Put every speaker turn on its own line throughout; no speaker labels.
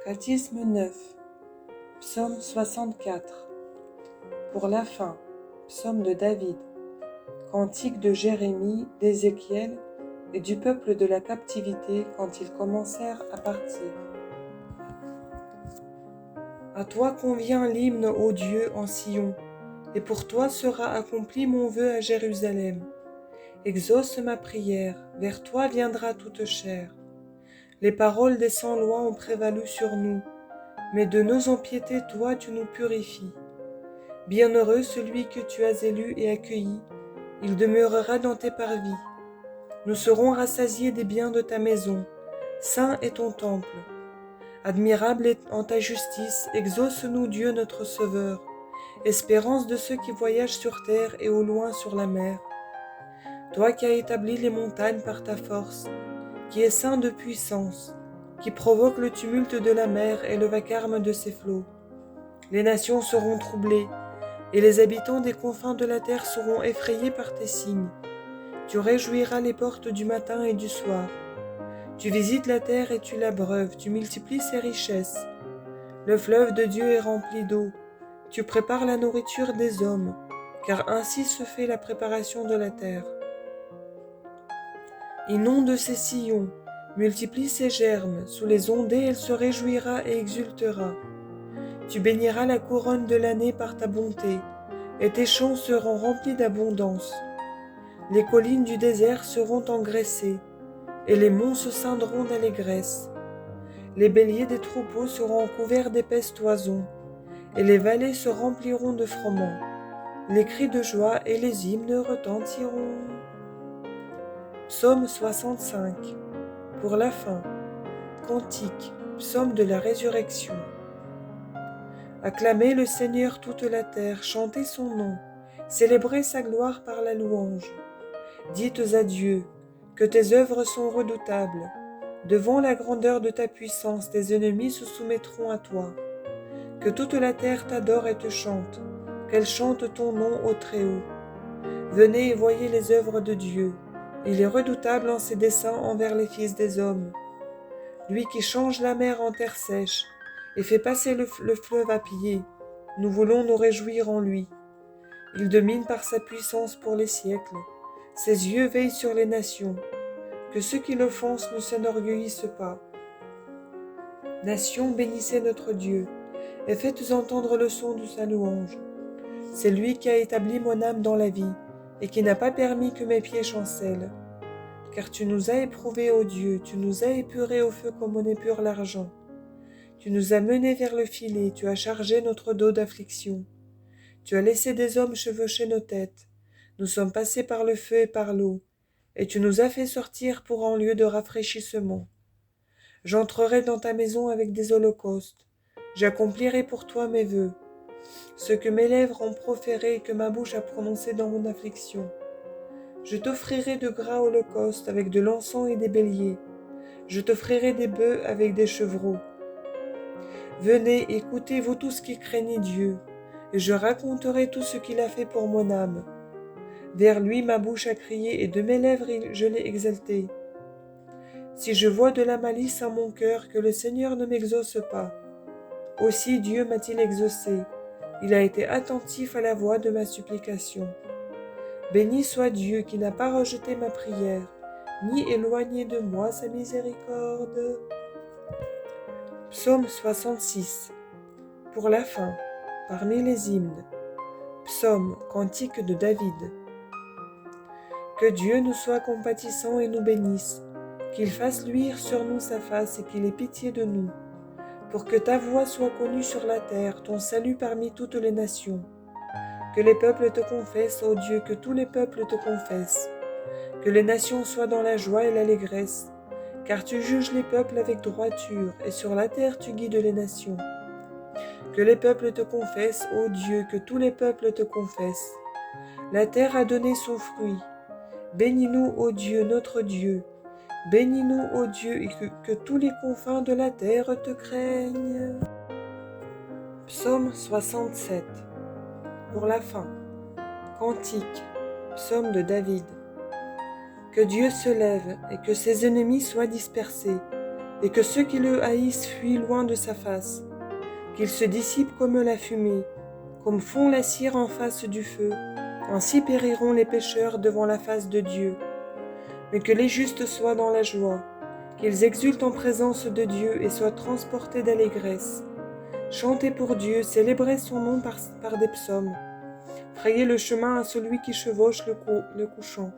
Cantisme 9, Psaume 64. Pour la fin, Psaume de David, Cantique de Jérémie, d'Ézéchiel et du peuple de la captivité quand ils commencèrent à partir. À toi convient l'hymne, ô Dieu, en Sion, et pour toi sera accompli mon vœu à Jérusalem. Exauce ma prière, vers toi viendra toute chair. Les paroles des sans-loi ont prévalu sur nous, mais de nos impiétés, toi, tu nous purifies. Bienheureux celui que tu as élu et accueilli, il demeurera dans tes parvis. Nous serons rassasiés des biens de ta maison, saint est ton temple. Admirable est en ta justice, exauce-nous Dieu notre Sauveur, espérance de ceux qui voyagent sur terre et au loin sur la mer. Toi qui as établi les montagnes par ta force, qui es saint de puissance, qui provoque le tumulte de la mer et le vacarme de ses flots. Les nations seront troublées, et les habitants des confins de la terre seront effrayés par tes signes. Tu réjouiras les portes du matin et du soir. Tu visites la terre et tu l'abreuves, tu multiplies ses richesses. Le fleuve de Dieu est rempli d'eau. Tu prépares la nourriture des hommes, car ainsi se fait la préparation de la terre. Inonde ses sillons, multiplie ses germes, sous les ondées elle se réjouira et exultera. Tu béniras la couronne de l'année par ta bonté, et tes champs seront remplis d'abondance. Les collines du désert seront engraissées, et les monts se ceindront d'allégresse. Les béliers des troupeaux seront couverts d'épaisses toisons, et les vallées se rempliront de froment. Les cris de joie et les hymnes retentiront. Psaume 65. Pour la fin, Cantique, psaume de la résurrection. Acclamez le Seigneur toute la terre, chantez son nom, célébrez sa gloire par la louange. Dites à Dieu que tes œuvres sont redoutables. Devant la grandeur de ta puissance, tes ennemis se soumettront à toi. Que toute la terre t'adore et te chante, qu'elle chante ton nom au Très-Haut. Venez et voyez les œuvres de Dieu. Il est redoutable en ses desseins envers les fils des hommes. Lui qui change la mer en terre sèche et fait passer le fleuve à pied, nous voulons nous réjouir en lui. Il domine par sa puissance pour les siècles. Ses yeux veillent sur les nations. Que ceux qui l'offensent ne s'enorgueillissent pas. Nations, bénissez notre Dieu, et faites entendre le son de sa louange. C'est lui qui a établi mon âme dans la vie, et qui n'a pas permis que mes pieds chancellent. Car tu nous as éprouvés, ô Dieu, tu nous as épurés au feu comme on épure l'argent. Tu nous as menés vers le filet, tu as chargé notre dos d'affliction. Tu as laissé des hommes chevaucher nos têtes. Nous sommes passés par le feu et par l'eau, et tu nous as fait sortir pour un lieu de rafraîchissement. J'entrerai dans ta maison avec des holocaustes. J'accomplirai pour toi mes vœux, ce que mes lèvres ont proféré et que ma bouche a prononcé dans mon affliction. Je t'offrirai de gras holocaustes avec de l'encens et des béliers. Je t'offrirai des bœufs avec des chevreaux. Venez, écoutez, vous tous qui craignez Dieu, et je raconterai tout ce qu'il a fait pour mon âme. Vers lui ma bouche a crié, et de mes lèvres je l'ai exalté. Si je vois de la malice en mon cœur, que le Seigneur ne m'exauce pas. Aussi Dieu m'a-t-il exaucé, il a été attentif à la voix de ma supplication. Béni soit Dieu qui n'a pas rejeté ma prière, ni éloigné de moi sa miséricorde. Psaume 66. Pour la fin, parmi les hymnes. Psaume, cantique de David. Que Dieu nous soit compatissant et nous bénisse, qu'il fasse luire sur nous sa face et qu'il ait pitié de nous, pour que ta voix soit connue sur la terre, ton salut parmi toutes les nations. Que les peuples te confessent, ô Dieu, que tous les peuples te confessent. Que les nations soient dans la joie et l'allégresse, car tu juges les peuples avec droiture, et sur la terre tu guides les nations. Que les peuples te confessent, ô Dieu, que tous les peuples te confessent. La terre a donné son fruit. Bénis-nous, ô Dieu, notre Dieu. Bénis-nous, ô Dieu, et que tous les confins de la terre te craignent. Psaume 67. Pour la fin. Cantique. Psaume de David. Que Dieu se lève et que ses ennemis soient dispersés, et que ceux qui le haïssent fuient loin de sa face, qu'il se dissipe comme la fumée, comme fond la cire en face du feu, ainsi périront les pécheurs devant la face de Dieu. Mais que les justes soient dans la joie, qu'ils exultent en présence de Dieu et soient transportés d'allégresse. Chantez pour Dieu, célébrez son nom par des psaumes. Frayez le chemin à celui qui chevauche le couchant.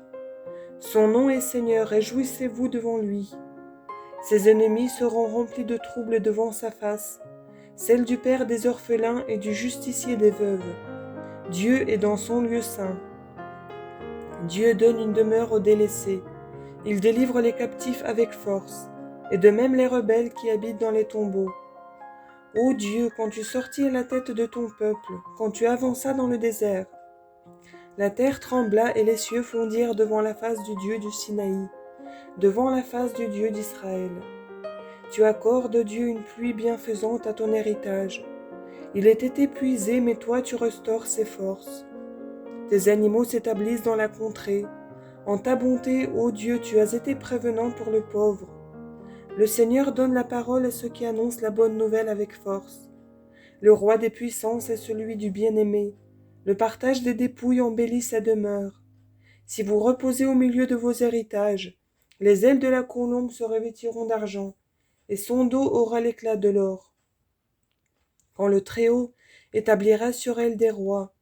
Son nom est Seigneur, réjouissez-vous devant lui. Ses ennemis seront remplis de troubles devant sa face, celle du Père des orphelins et du justicier des veuves. Dieu est dans son lieu saint. Dieu donne une demeure aux délaissés. Il délivre les captifs avec force, et de même les rebelles qui habitent dans les tombeaux. Ô Dieu, quand tu sortis à la tête de ton peuple, quand tu avanças dans le désert, la terre trembla et les cieux fondirent devant la face du Dieu du Sinaï, devant la face du Dieu d'Israël. Tu accordes, Dieu, une pluie bienfaisante à ton héritage. Il était épuisé, mais toi tu restaures ses forces. Tes animaux s'établissent dans la contrée. En ta bonté, ô Dieu, tu as été prévenant pour le pauvre. Le Seigneur donne la parole à ceux qui annoncent la bonne nouvelle avec force. Le roi des puissances est celui du bien-aimé. Le partage des dépouilles embellit sa demeure. Si vous reposez au milieu de vos héritages, les ailes de la colombe se revêtiront d'argent, et son dos aura l'éclat de l'or. Quand le Très-Haut établira sur elles des rois,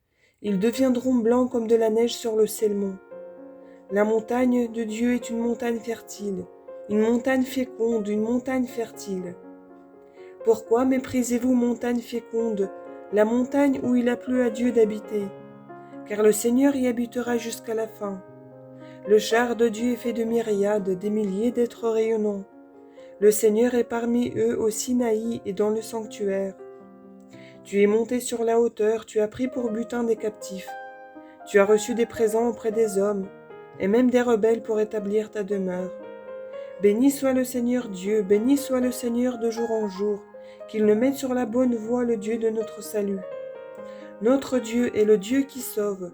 ils deviendront blancs comme de la neige sur le Célmon. La montagne de Dieu est une montagne fertile, une montagne féconde, une montagne fertile. Pourquoi méprisez-vous, montagne féconde, la montagne où il a plu à Dieu d'habiter? Car le Seigneur y habitera jusqu'à la fin. Le char de Dieu est fait de myriades, des milliers d'êtres rayonnants. Le Seigneur est parmi eux au Sinaï et dans le sanctuaire. Tu es monté sur la hauteur, tu as pris pour butin des captifs. Tu as reçu des présents auprès des hommes, et même des rebelles pour établir ta demeure. Béni soit le Seigneur Dieu, béni soit le Seigneur de jour en jour, qu'il ne mette sur la bonne voie le Dieu de notre salut. Notre Dieu est le Dieu qui sauve,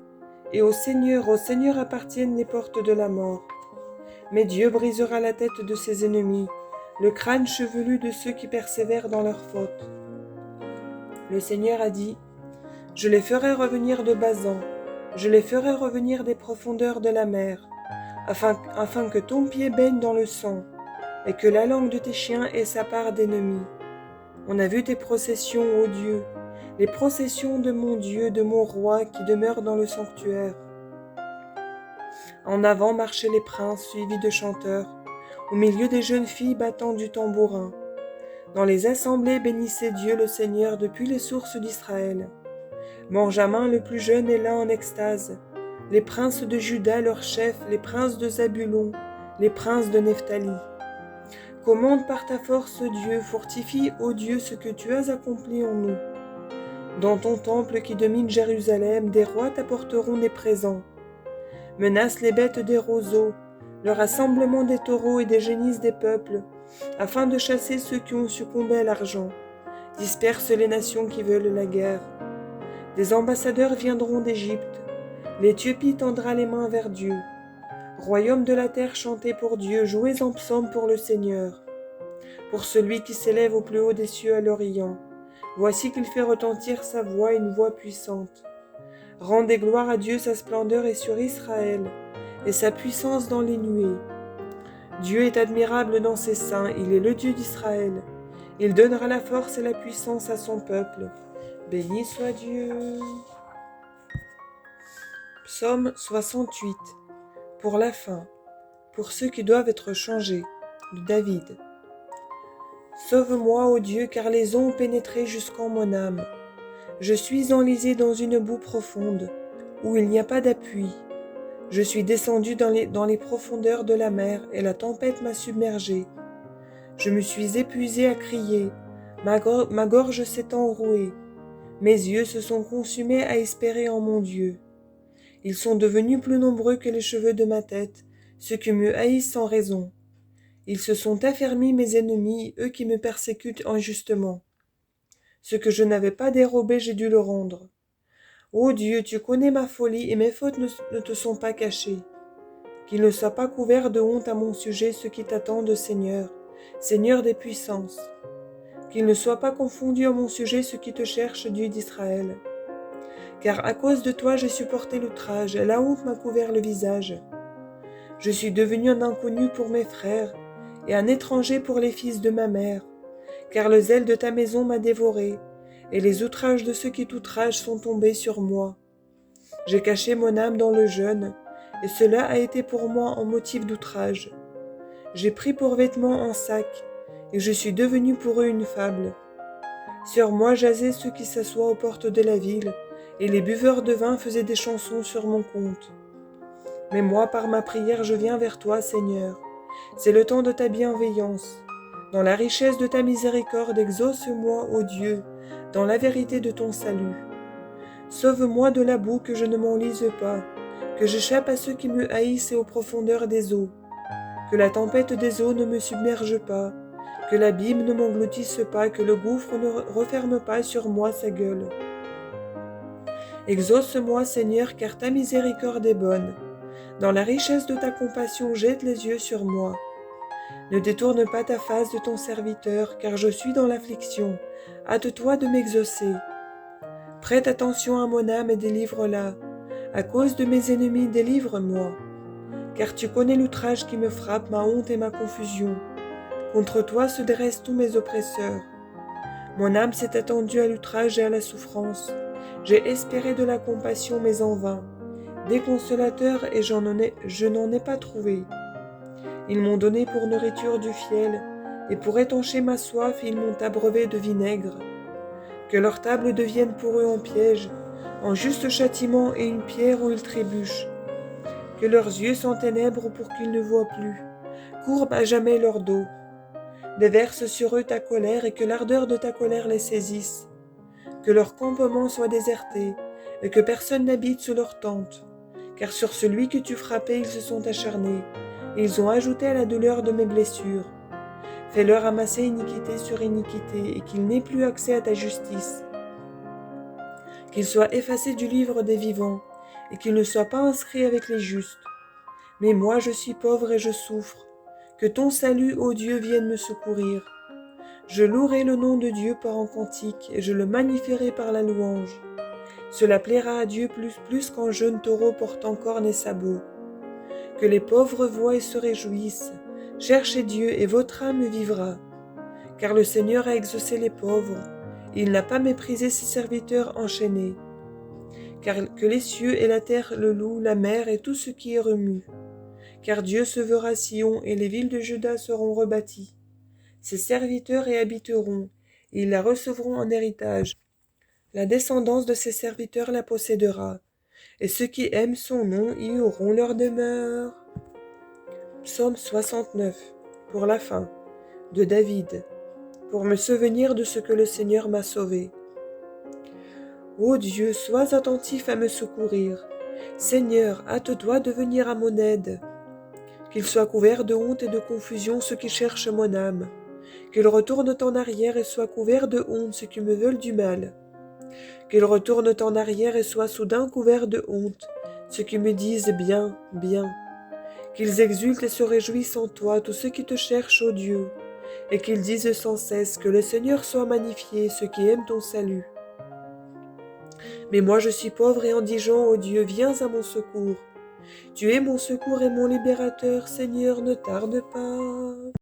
et au Seigneur appartiennent les portes de la mort. Mais Dieu brisera la tête de ses ennemis, le crâne chevelu de ceux qui persévèrent dans leurs fautes. Le Seigneur a dit, « Je les ferai revenir de Basan, je les ferai revenir des profondeurs de la mer, afin que ton pied baigne dans le sang, et que la langue de tes chiens ait sa part d'ennemis. On a vu tes processions, ô Dieu, les processions de mon Dieu, de mon roi qui demeure dans le sanctuaire. En avant marchaient les princes suivis de chanteurs, au milieu des jeunes filles battant du tambourin. Dans les assemblées bénissez Dieu le Seigneur depuis les sources d'Israël. Benjamin le plus jeune est là en extase, les princes de Juda leurs chefs, les princes de Zabulon, les princes de Nephtali. Commande par ta force, Dieu, fortifie, ô Dieu, ce que tu as accompli en nous. Dans ton temple qui domine Jérusalem, des rois t'apporteront des présents. Menace les bêtes des roseaux, le rassemblement des taureaux et des génisses des peuples, afin de chasser ceux qui ont succombé à l'argent. Disperse les nations qui veulent la guerre. Des ambassadeurs viendront d'Égypte. L'Éthiopie tendra les mains vers Dieu. Royaume de la terre, chantez pour Dieu, jouez en psaume pour le Seigneur. Pour celui qui s'élève au plus haut des cieux à l'Orient, voici qu'il fait retentir sa voix, une voix puissante. Rendez gloire à Dieu, sa splendeur est sur Israël, et sa puissance dans les nuées. Dieu est admirable dans ses saints, il est le Dieu d'Israël. Il donnera la force et la puissance à son peuple. Béni soit Dieu. Psaume 68. Pour la fin, pour ceux qui doivent être changés, de David. Sauve-moi, ô Dieu, car les eaux ont pénétré jusqu'en mon âme. Je suis enlisé dans une boue profonde, où il n'y a pas d'appui. Je suis descendu dans les profondeurs de la mer, et la tempête m'a submergé. Je me suis épuisé à crier, ma gorge s'est enrouée. Mes yeux se sont consumés à espérer en mon Dieu. Ils sont devenus plus nombreux que les cheveux de ma tête, ceux qui me haïssent sans raison. Ils se sont affermis, mes ennemis, eux qui me persécutent injustement. Ce que je n'avais pas dérobé, j'ai dû le rendre. Ô Dieu, tu connais ma folie et mes fautes ne te sont pas cachées. Qu'il ne soit pas couvert de honte à mon sujet ceux qui t'attendent, Seigneur, Seigneur des puissances. Qu'il ne soit pas confondu en mon sujet ceux qui te cherchent, Dieu d'Israël. Car à cause de toi j'ai supporté l'outrage, et la honte m'a couvert le visage. Je suis devenu un inconnu pour mes frères, et un étranger pour les fils de ma mère, car le zèle de ta maison m'a dévoré, et les outrages de ceux qui t'outragent sont tombés sur moi. J'ai caché mon âme dans le jeûne, et cela a été pour moi en motif d'outrage. J'ai pris pour vêtement un sac, et je suis devenu pour eux une fable. Sur moi jasaient ceux qui s'assoient aux portes de la ville, et les buveurs de vin faisaient des chansons sur mon compte. Mais moi, par ma prière, je viens vers toi, Seigneur. C'est le temps de ta bienveillance. Dans la richesse de ta miséricorde, exauce-moi, ô Dieu, dans la vérité de ton salut. Sauve-moi de la boue, que je ne m'enlise pas, que j'échappe à ceux qui me haïssent et aux profondeurs des eaux. Que la tempête des eaux ne me submerge pas, que l'abîme ne m'engloutisse pas, que le gouffre ne referme pas sur moi sa gueule. Exauce-moi, Seigneur, car ta miséricorde est bonne. Dans la richesse de ta compassion, jette les yeux sur moi. Ne détourne pas ta face de ton serviteur, car je suis dans l'affliction. Hâte-toi de m'exaucer. Prête attention à mon âme et délivre-la. À cause de mes ennemis, délivre-moi. Car tu connais l'outrage qui me frappe, ma honte et ma confusion. Contre toi se dressent tous mes oppresseurs. Mon âme s'est attendue à l'outrage et à la souffrance. J'ai espéré de la compassion, mais en vain. Des consolateurs, et je n'en ai pas trouvé. Ils m'ont donné pour nourriture du fiel, et pour étancher ma soif, ils m'ont abreuvé de vinaigre. Que leur table devienne pour eux un piège, un juste châtiment et une pierre où ils trébuchent. Que leurs yeux s'enténèbrent pour qu'ils ne voient plus, courbe à jamais leur dos. Déverse sur eux ta colère, et que l'ardeur de ta colère les saisisse. Que leur campement soit déserté, et que personne n'habite sous leur tente. Car sur celui que tu frappais, ils se sont acharnés, et ils ont ajouté à la douleur de mes blessures. Fais-leur amasser iniquité sur iniquité, et qu'ils n'aient plus accès à ta justice. Qu'ils soient effacés du livre des vivants, et qu'ils ne soient pas inscrits avec les justes. Mais moi je suis pauvre et je souffre. Que ton salut, ô Dieu, vienne me secourir. Je louerai le nom de Dieu par un cantique, et je le magnifierai par la louange. Cela plaira à Dieu plus qu'un jeune taureau portant cornes et sabots. Que les pauvres voient et se réjouissent. Cherchez Dieu, et votre âme vivra. Car le Seigneur a exaucé les pauvres, et il n'a pas méprisé ses serviteurs enchaînés. Car que les cieux et la terre le louent, la mer et tout ce qui est remue. Car Dieu sauvera Sion, et les villes de Juda seront rebâties. Ses serviteurs y habiteront, et ils la recevront en héritage. La descendance de ses serviteurs la possédera, et ceux qui aiment son nom y auront leur demeure. Psaume 69, pour la fin, de David, pour me souvenir de ce que le Seigneur m'a sauvé. Ô Dieu, sois attentif à me secourir. Seigneur, hâte-toi de venir à mon aide. Qu'ils soient couverts de honte et de confusion ceux qui cherchent mon âme. Qu'ils retournent en arrière et soient couverts de honte ceux qui me veulent du mal. Qu'ils retournent en arrière et soient soudain couverts de honte ceux qui me disent bien, bien. Qu'ils exultent et se réjouissent en toi tous ceux qui te cherchent, ô Dieu, et qu'ils disent sans cesse que le Seigneur soit magnifié, ceux qui aiment ton salut. Mais moi je suis pauvre et indigent, ô Dieu, viens à mon secours. Tu es mon secours et mon libérateur, Seigneur, ne tarde pas.